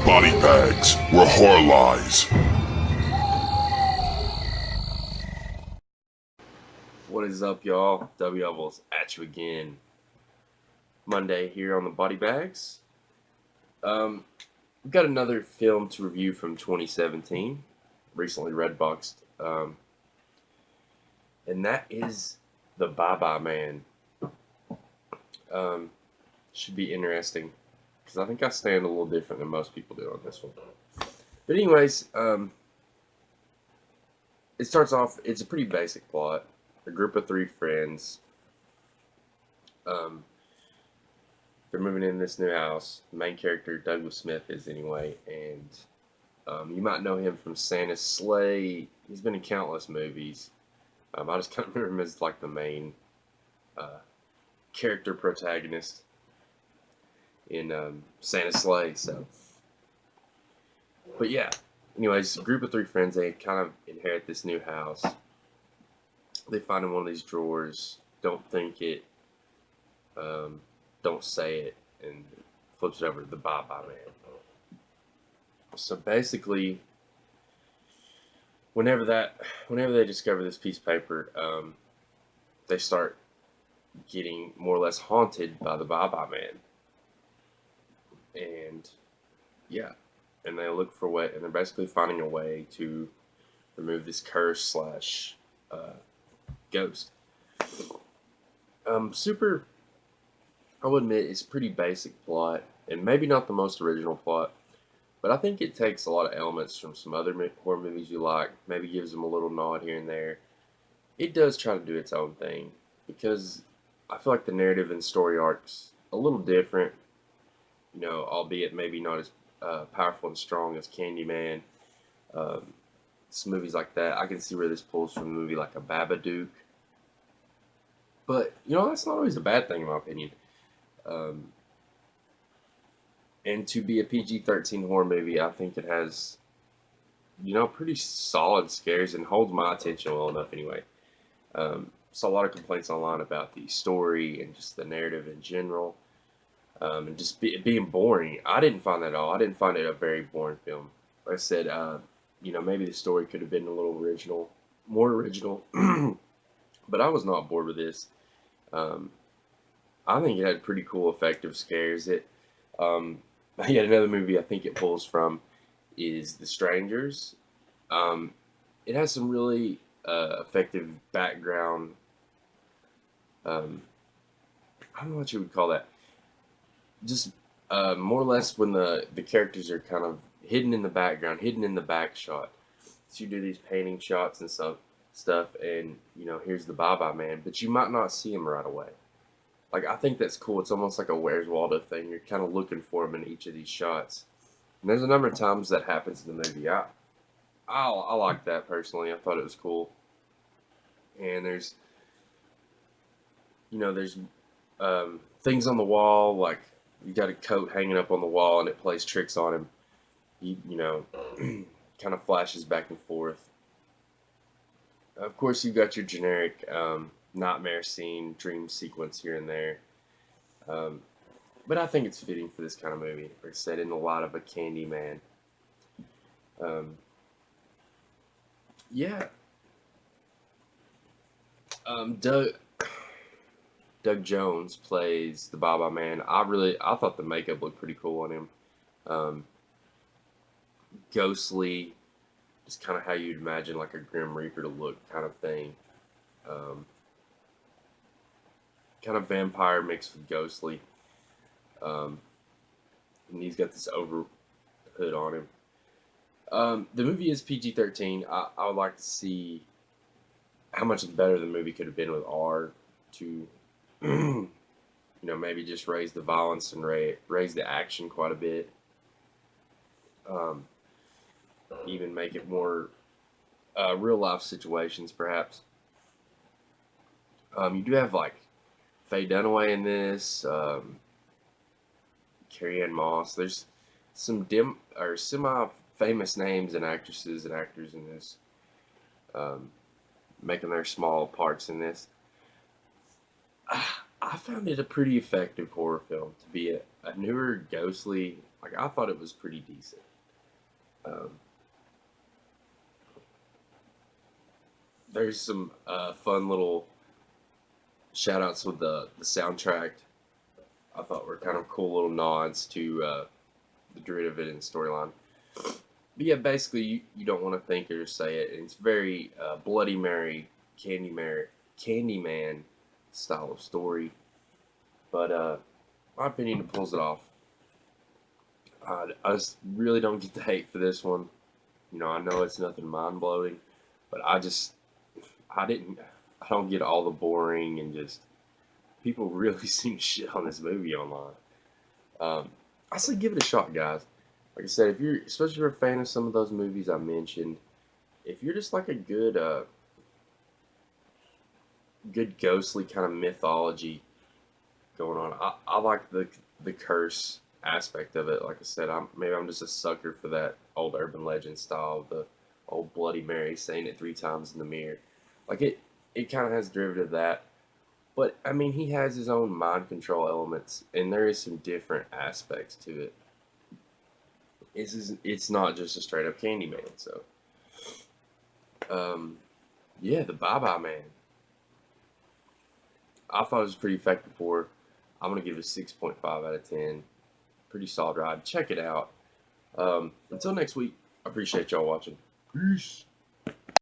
Bodybags, where horror lies. What is up, y'all? Dubby Dubbles at you again. Monday here on the Bodybags. We've got another film to review from 2017, recently redboxed, and that is The Bye-Bye Man. Should be interesting because I think I stand a little different than most people do on this one. But anyways, it starts off. It's a pretty basic plot. A group of three friends. They're moving in this new house. The main character, Douglas Smith, is anyway, and you might know him from Santa's Sleigh. He's been in countless movies. I just kind of remember him as like the main character protagonist in Santa's Sleigh. So, but yeah. Anyways, a group of three friends. They kind of inherit this new house. They find in one of these drawers. Don't think it. Don't say it, and flips it over to the Bye-Bye Man. So basically, whenever they discover this piece of paper, they start getting more or less haunted by the Bye-Bye Man. And yeah, and they look for a way, and they're basically finding a way to remove this curse slash ghost. Super. I will admit it's pretty basic plot, and maybe not the most original plot, but I think it takes a lot of elements from some other horror movies you like, maybe gives them a little nod here and there. It does try to do its own thing, because I feel like the narrative and story arc's a little different, albeit maybe not as powerful and strong as Candyman. Some movies like that, I can see where this pulls from a movie like a Babadook. But, that's not always a bad thing in my opinion. And to be a PG-13 horror movie, I think it has, pretty solid scares and holds my attention well enough anyway. Saw a lot of complaints online about the story and just the narrative in general, and just being boring. I didn't find that at all. I didn't find it a very boring film. Like I said, maybe the story could have been a little more original, but I was not bored with this. I think it had pretty cool, effective scares. Yet another movie I think it pulls from is The Strangers. It has some really effective background. I don't know what you would call that. Just more or less when the characters are kind of hidden in the background, hidden in the back shot. So you do these painting shots and stuff, and here's the Bye-Bye Man, but you might not see him right away. Like, I think that's cool. It's almost like a Where's Waldo thing. You're kind of looking for him in each of these shots. And there's a number of times that happens in the movie. I like that personally. I thought it was cool. And there's things on the wall, like you got a coat hanging up on the wall and it plays tricks on him. Kind of flashes back and forth. Of course, you've got your generic nightmare scene, dream sequence here and there. But I think it's fitting for this kind of movie. Like I said, in the light of a Candyman. Yeah. Doug Jones plays the Bye-Bye Man. I thought the makeup looked pretty cool on him. Ghostly, just kind of how you'd imagine like a Grim Reaper to look kind of thing. Kind of vampire mixed with ghostly. And he's got this over hood on him. The movie is PG-13. I would like to see how much better the movie could have been with R to, maybe just raise the violence and raise the action quite a bit. Even make it more real life situations, perhaps. You do have like Faye Dunaway in this, Carrie Ann Moss. There's some semi-famous names and actresses and actors in this, making their small parts in this. I found it a pretty effective horror film to be a newer ghostly. Like I thought it was pretty decent. Um, there's some fun little shout outs with the soundtrack. I thought were kind of cool little nods to the derivative and storyline. But yeah, basically, you don't want to think or say it. It's very Bloody Mary, Candyman style of story. But my opinion, it pulls it off. I just really don't get the hate for this one. You know, I know it's nothing mind blowing, but I didn't, I don't get all the boring and just people really seem to shit on this movie online. Um, I say give it a shot, guys. Like I said, if you're, especially if you're a fan of some of those movies I mentioned, if you're just like a good ghostly kind of mythology going on, I like the curse aspect of it. Like I said, maybe I'm just a sucker for that old urban legend style, the old Bloody Mary saying it 3 times in the mirror. Like it kind of has derivative of that. But I mean, he has his own mind control elements, and there is some different aspects to it. It's not just a straight up Candyman. So, um, yeah, the Bye Bye Man. I thought it was pretty effective for. I'm gonna give it a 6.5 out of 10. Pretty solid ride. Check it out. Until next week, I appreciate y'all watching. Peace.